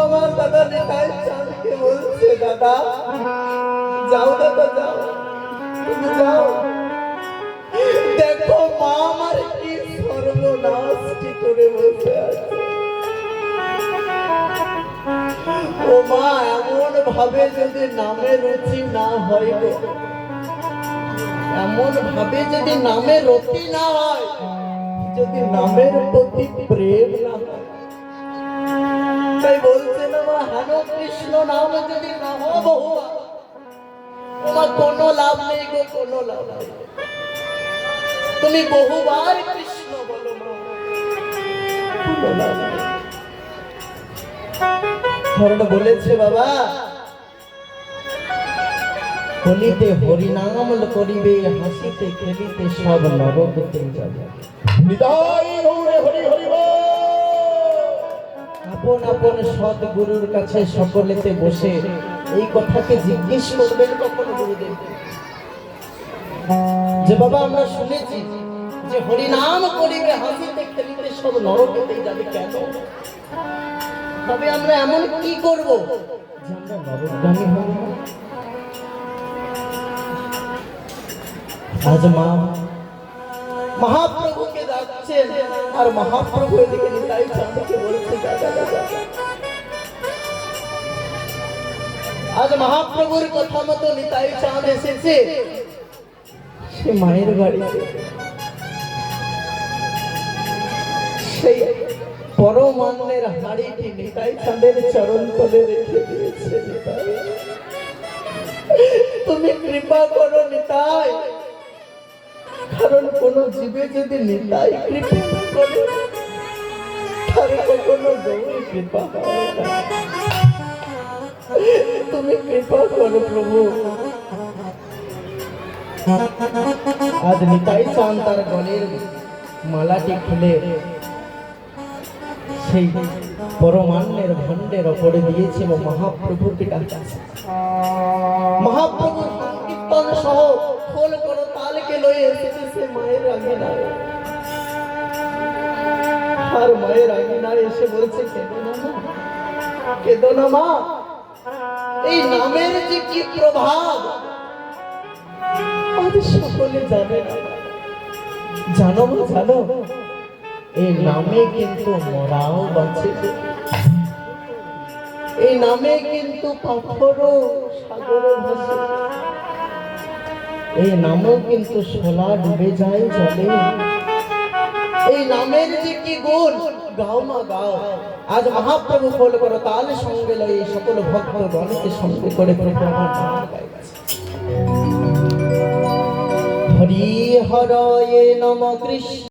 আমার দাদা নিতাই চাঁদকে বলছে, দাদা যাও, দাদা যাও, তুমি যাও, দেখো মা আমার কি সর্বনাশটি করে বসে আছে। ও মা, এমন ভাবে যদি নামে রুচি না হয় গো, এমন ভাবে যদি নামে রতি না হয়, যদি নামের প্রতি প্রেম না হয়, তাই বলছে না মা, হেন কৃষ্ণ নাম যদি না হয় বহুবার, তোমার কোনো লাভ নেই গো, কোনো লাভ নেই। তুমি বহুবার কৃষ্ণ বলো মা, কোনো লাভ নেই। ধরন বলেছে বাবা, হলিতে হরিনাম করিবে, হাসিতে খেলিতে সব নরকতে যাবে। আপন আপন সৎ গুরুর কাছে সকলেতে বসে এই কথাকে জিজ্ঞেস করবেন কখন গুরুদেব, যে বাবা আমরা শুনেছি যে হরিনাম করিবে, হাসিতে খেলিতে সব নরকতে যাবে, কেন? তবে আমরা এমন কি করব যে আমরা নরকগামী হব? আজ মা মহাপ্রভুকে ডাকছেন, আর মহাপ্রভু এদিকে নিতাই চাঁদকে বলছে, আজ মহাপ্রভুর কথা মতো নিতাই চাঁদ এসেছে সে মায়ের বাড়িতে, সেই পরমান্নের হাড়িটি নিতাই চাঁদের চরণ তলে রেখে দিয়েছে। তুমি কৃপা করো নিতাই, কারণ কোন জীবে যদি নিতাই কৃপা করে তার কখনো গৌর কৃপা হয় না। তুমি কৃপা করো প্রভু। আজ নিতাই চাঁদ তার গলের মালাটি খুলে সেই পরমান্নের ভান্ডের ওপরে দিয়েছে এবং মহাপ্রভুকে ডাকছে। মহাপ্রভু কীর্তন সহ খোল করো তালকে লয়ে এসেছে সে মায়ের আঙিনায়, আর মায়ের আঙিনায় এসে বলছে, কেঁদো না মা, কেঁদো না মা, এই নামের যে কি প্রভাব আজ সকলে জানে না। জানো মা, জানো এই নামে কিন্তু মরাও বাঁচে, এই নামে কিন্তু পাথরও সাগরে ভাসে, এই নামও কিন্তু সোলা ডুবে যায় জলে। এই নামের যে কি গুণ, গাও মা গাও। আজ মহাপ্রভু খোল করো তাল সঙ্গে লয় এই সকল ভক্ত গণকে সঙ্গে করে প্রভু হরি হরয়ে নম কৃষ্ণ।